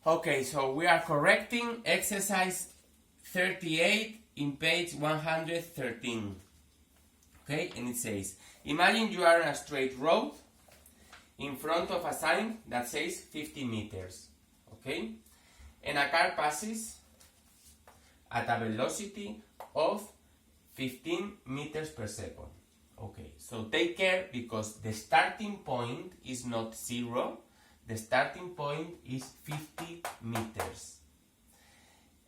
Okay, so we are correcting exercise 38 in page 113. Okay, and it says, imagine you are on a straight road in front of a sign that says 50 meters. Okay, and a car passes at a velocity of 15 meters per second. Okay, so take care because the starting point is not 0. The starting point is 50 meters.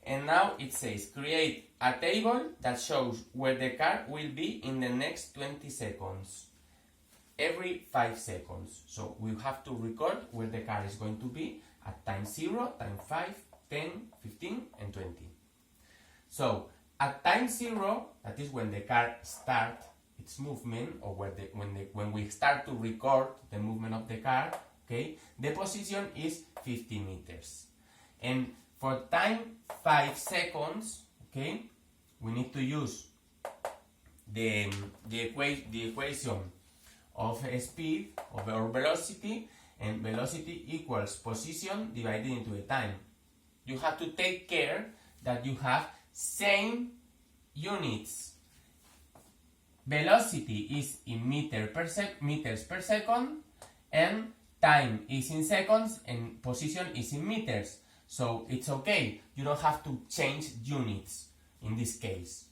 And now it says, create a table that shows where the car will be in the next 20 seconds. Every 5 seconds. So we have to record where the car is going to be at time 0, time 5, 10, 15, and 20. So at time 0, that is when the car starts its movement, or when we start to record the movement of the car, okay, the position is 50 meters. And for time 5 seconds, okay, we need to use the equation of speed or velocity, and velocity equals position divided into the time. You have to take care that you have same units. Velocity is in meters per second, and time is in seconds, and position is in meters. So it's okay. You don't have to change units in this case.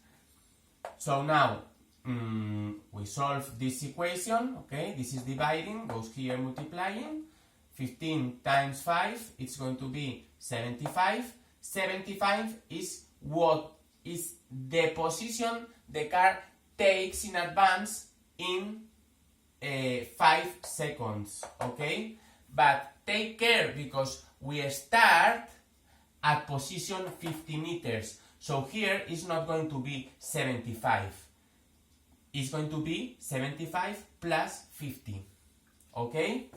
So now we solve this equation. Okay, this is dividing, goes here multiplying. 15 times 5, it's going to be 75. 75 is what is the position the car takes in advance in 5 seconds, okay? But take care because we start at position 50 meters. So here is not going to be 75. It's going to be 75 plus 50, okay?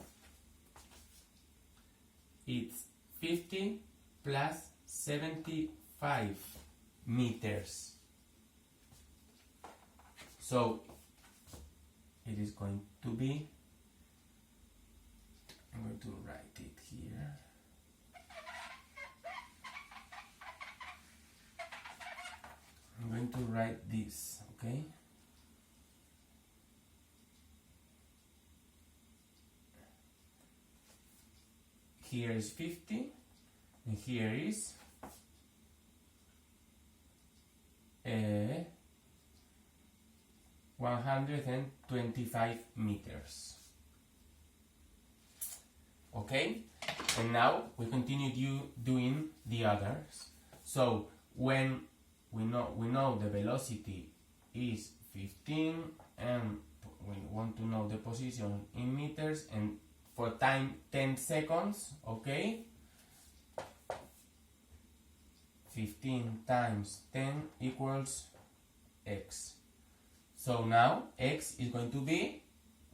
It's 50 plus 75 meters. So it is going to be, I'm going to write it here. I'm going to write this, okay? Here is 50, and here is 125 meters. Okay, and now we continue doing the others. So when we know the velocity is 15, and we want to know the position in meters, and for time 10 seconds, okay, 15 times 10 equals x. So now x is going to be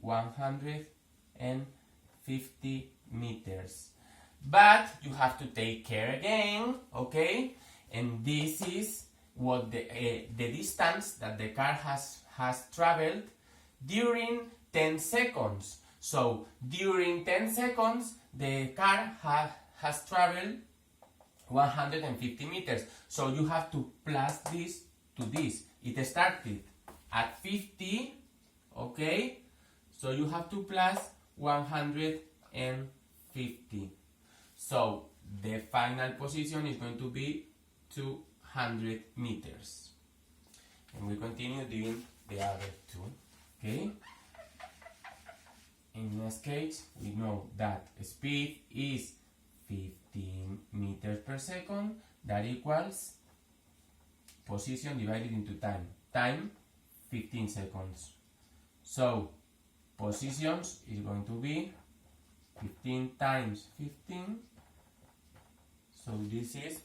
150 meters. But you have to take care again, okay? And this is what the distance that the car has traveled during 10 seconds. So during 10 seconds, the car has traveled 150 meters. So you have to plus this to this. It started at 50, okay? So you have to plus 150. So the final position is going to be 200 meters. And we continue doing the other two, okay? In this case, we know that speed is 15 meters per second. That equals position divided into time. Time, 15 seconds. So, positions is going to be 15 times 15. So this is,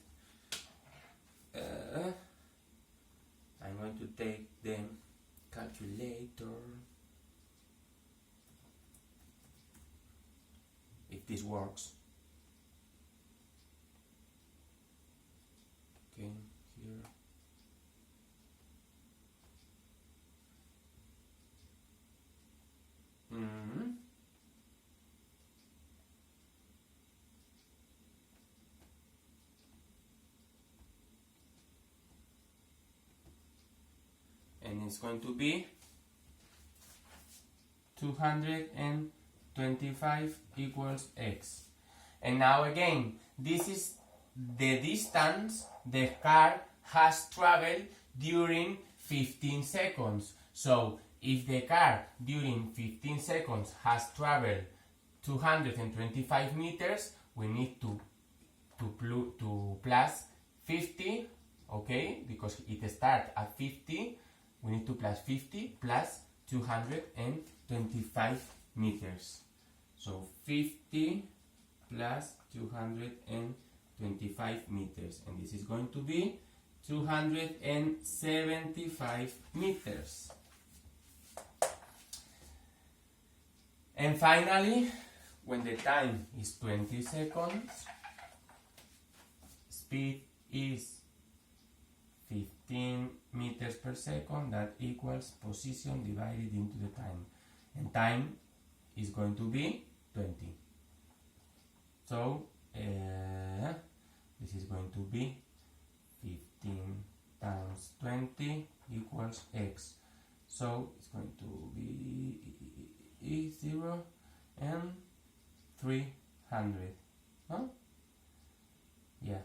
I'm going to take the calculator. If this works. Okay, here. and it's going to be 225 equals x. And now again, this is the distance the car has traveled during 15 seconds. So if the car during 15 seconds has traveled 225 meters, we need to plus 50, okay, because it starts at 50, we need to plus 50 plus 225 meters. So 50 plus 225 meters, and this is going to be 275 meters. And finally, when the time is 20 seconds, speed is 15 meters per second. That equals position divided into the time. And time is going to be 20. So, this is going to be 15 times 20 equals x. So, it's going to be 0 and 300. Huh? Yeah.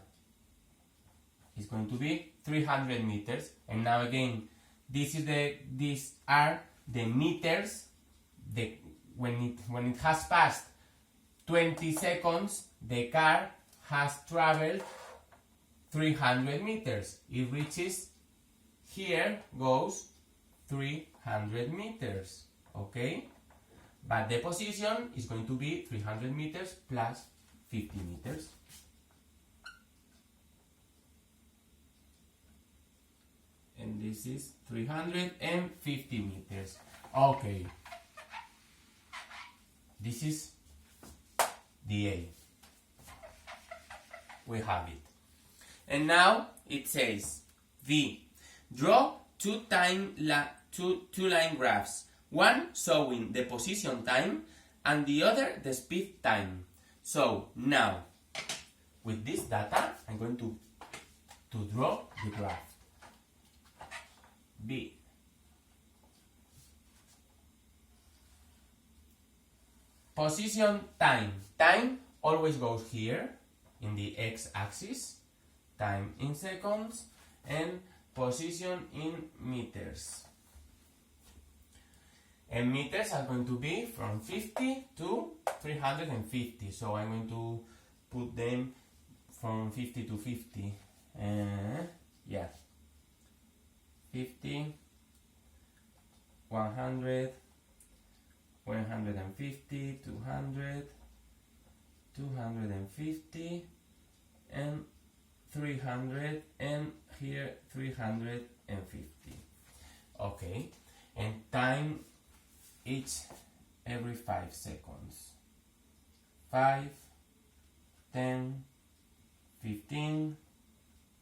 It's going to be 300 meters. And now again, these are the meters. When it has passed 20 seconds, the car has traveled 300 meters. It reaches here, goes 300 meters. Okay? But the position is going to be 300 meters plus 50 meters. And this is 350 meters. Okay. This is the A. We have it. And now it says V. Draw two line graphs. One showing the position time and the other the speed time. So now, with this data, I'm going to draw the graph. B. Position time. Time always goes here in the x-axis. Time in seconds. And position in meters. And meters are going to be from 50 to 350. So I'm going to put them from 50 to 50. Yeah. 50, 100, 150, 200, 250, and 300, and here 350. Okay, and time each every 5 seconds. 5, 10, 15,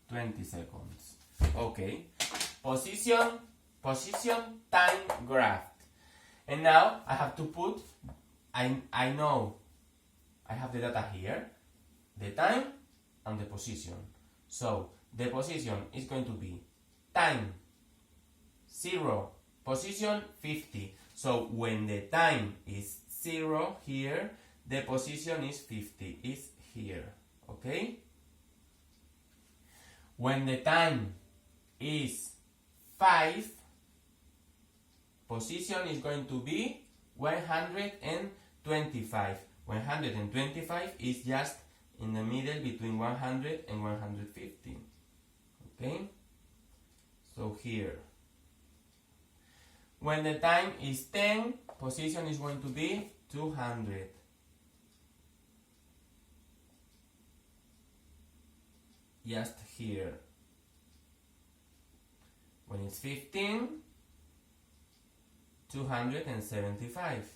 20 seconds. Okay. Position, time, graph. And now I have to put, I know I have the data here, the time and the position. So the position is going to be time 0, position 50. So when the time is 0 here, the position is 50, is here. Okay? When the time is 5, position is going to be 125. 125 is just in the middle between 100 and 150. Okay? So here. When the time is 10, position is going to be 200. Just here. When it's 15, 275.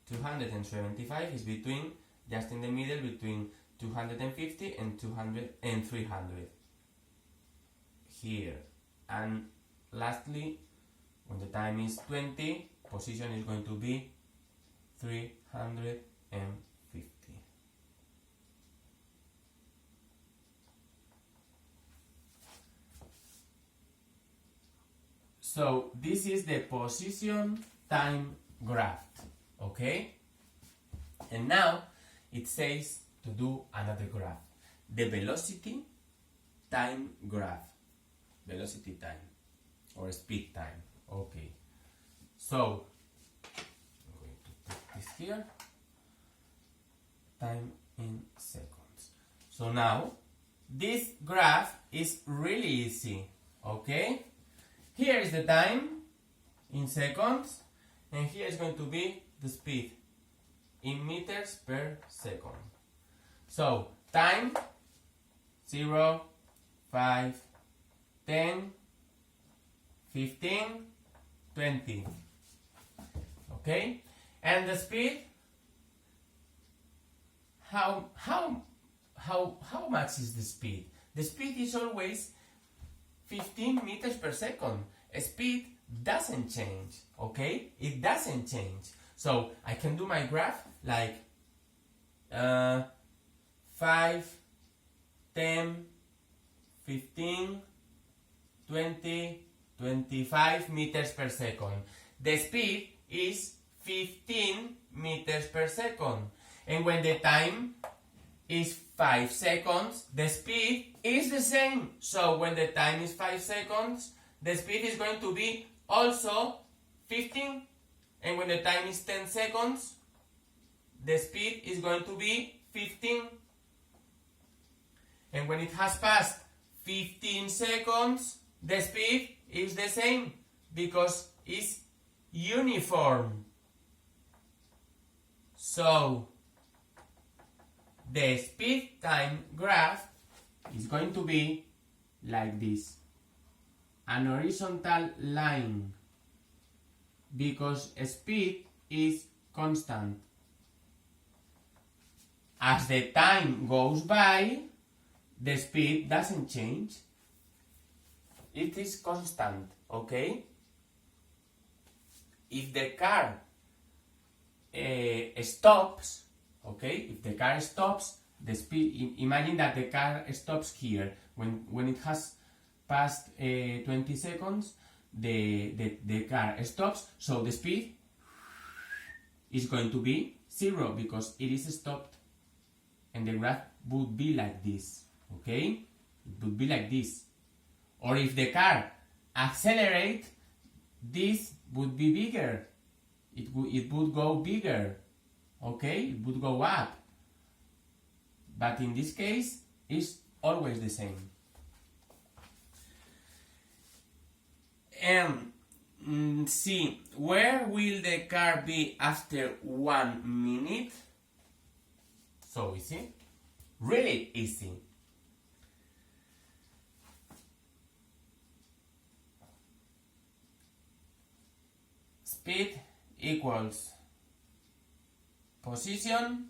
275 is between, just in the middle between 250 and 200 and 300. Here. And lastly, when the time is 20, position is going to be 350. So this is the position time graph, okay? And now it says to do another graph, the velocity time graph, velocity time or speed time, okay? So I'm going to put this here, time in seconds. So now this graph is really easy, okay? Here is the time in seconds, and here is going to be the speed in meters per second. So time 0, 5, 10, 15, 20. Okay? And the speed, how much is the speed? The speed is always 15 meters per second. Speed doesn't change, okay? It doesn't change. So I can do my graph like 5, 10, 15, 20, 25 meters per second. The speed is 15 meters per second. And when the time is 5 seconds, the speed is the same. So when the time is 5 seconds, the speed is going to be also 15. And when the time is 10 seconds, the speed is going to be 15. And when it has passed 15 seconds, the speed is the same because it's uniform. So the speed time graph is going to be like this, an horizontal line, because speed is constant. As the time goes by, the speed doesn't change. It is constant, okay? If the car stops, okay, if the car stops, the speed, imagine that the car stops here. When it has passed 20 seconds, the car stops, so the speed is going to be 0 because it is stopped. And the graph would be like this, okay? It would be like this. Or if the car accelerates, this would be bigger. It would go bigger, okay? It would go up. But in this case, it's always the same. And see, where will the car be after 1 minute? So easy, really easy. Speed equals position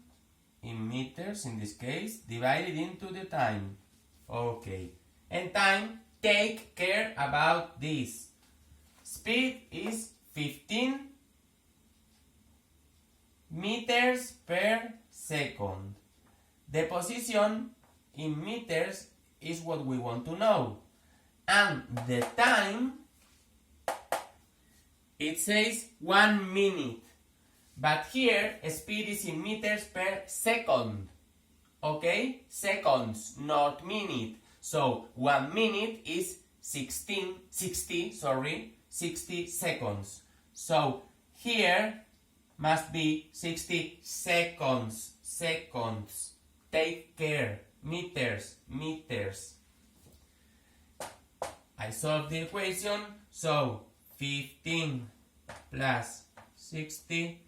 in meters, in this case, divided into the time. Okay. And time, take care about this. Speed is 15 meters per second. The position in meters is what we want to know. And the time, it says 1 minute. But here, speed is in meters per second. Okay? Seconds, not minute. So 1 minute is 60 seconds. So here must be 60 seconds. Seconds. Take care. Meters. I solved the equation. So 15 plus 60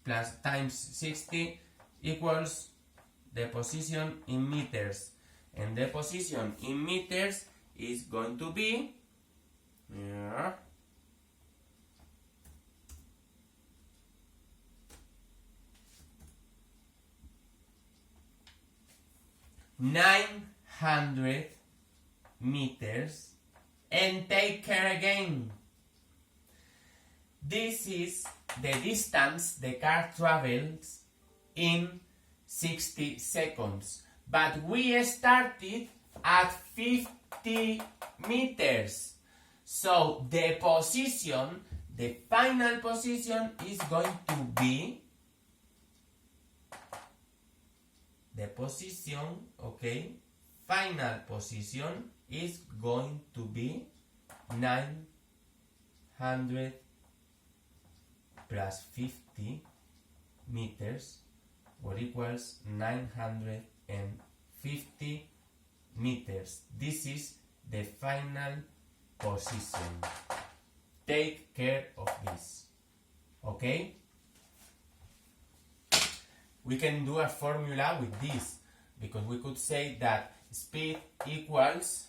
plus times 60 equals the position in meters. And the position in meters is going to be 900 meters. And take care again. This is the distance the car travels in 60 seconds. But we started at 50 meters. So the position, the final position is going to be the position, okay, final position is going to be 900 plus 50 meters, what equals 950 meters. This is the final position. Take care of this. Okay? We can do a formula with this, because we could say that speed equals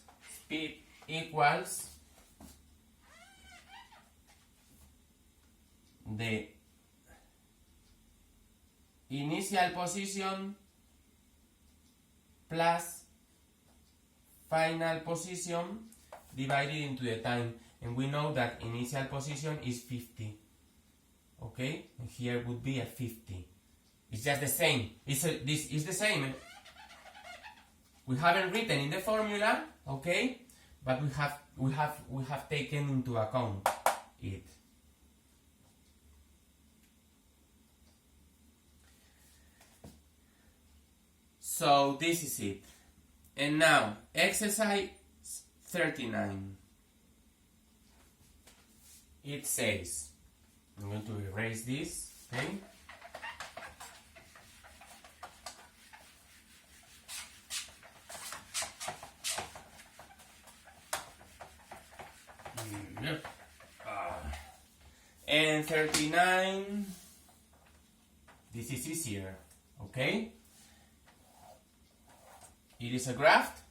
the initial position plus final position divided into the time, and we know that initial position is 50. Okay, and here would be a 50. It's just the same. This is the same. We haven't written in the formula, okay, but we have taken into account it. So this is it. And now exercise 39. It says, I'm going to erase this, okay? Yep. And 39, this is easier, okay? It is a graph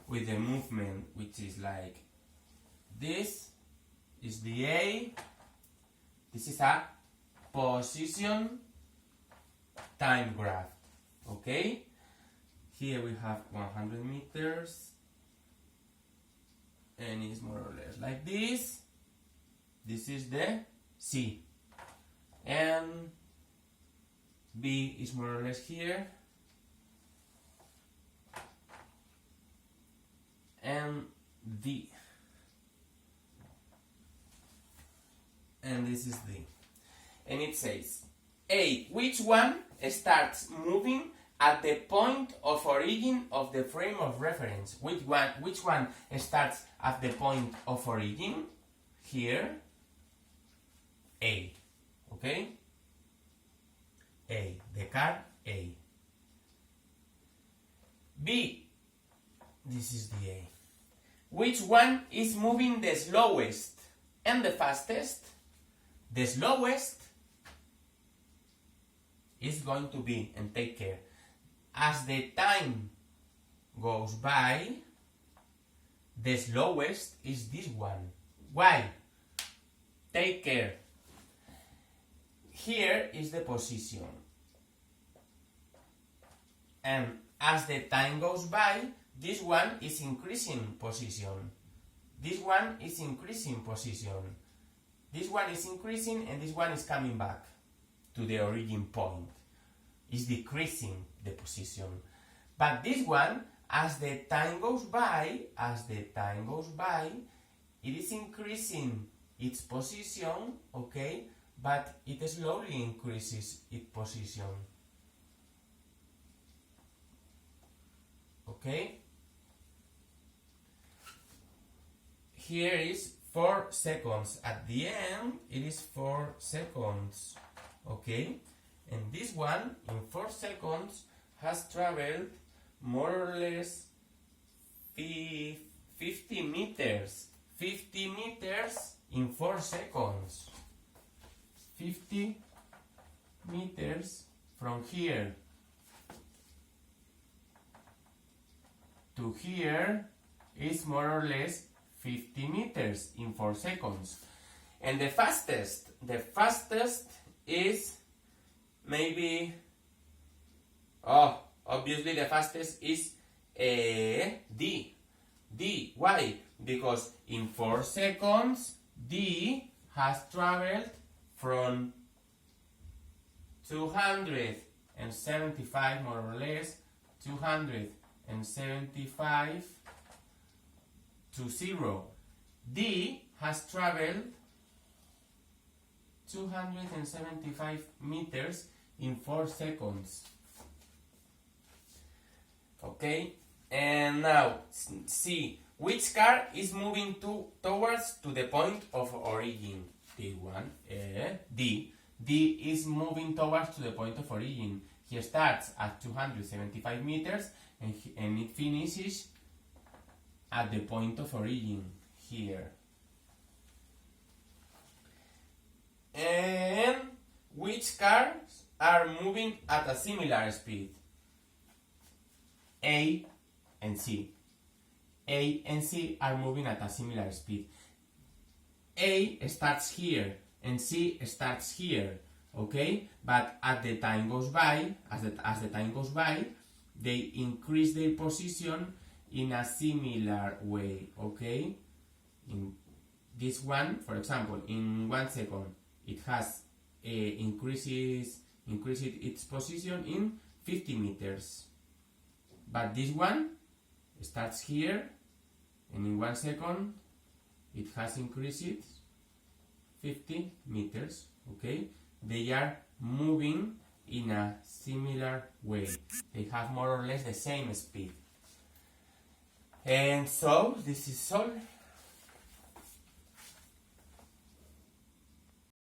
with the movement, which is like this is the A, this is a position time graph, okay? Here we have 100 meters, and it's more or less like this. This is the C, and B is more or less here, and D, and this is D. And it says, A, which one starts moving at the point of origin of the frame of reference? Which one starts at the point of origin? Here, A, okay? A, the card A. B, this is the A. Which one is moving the slowest and the fastest? The slowest is going to be, and take care, as the time goes by, the slowest is this one. Why? Take care. Here is the position. And as the time goes by, this one is increasing position. This one is increasing position. This one is increasing, and this one is coming back to the origin point. It's decreasing the position. But this one, as the time goes by, it is increasing its position, okay? But it slowly increases its position. Okay? Here is 4 seconds. At the end, it is 4 seconds. Okay? And this one, in 4 seconds, has traveled more or less 50 meters. 50 meters in 4 seconds. 50 meters from here to here is more or less 50 meters in 4 seconds. And the fastest is maybe, obviously the fastest is D. D, why? Because in 4 seconds, D has traveled from 275 more or less, 275 to 0. D has traveled 275 meters in 4 seconds. Okay, and now see which car is moving towards the point of origin. D is moving towards to the point of origin. He starts at 275 meters and it finishes at the point of origin here. And which cars are moving at a similar speed? A and C. A and C are moving at a similar speed. A starts here and C starts here, okay? But as the time goes by, they increase their position in a similar way, okay? In this one, for example, in 1 second, it has increased its position in 50 meters. But this one starts here, and in 1 second, it has increased 50 meters, okay? They are moving in a similar way. They have more or less the same speed. And so, this is all.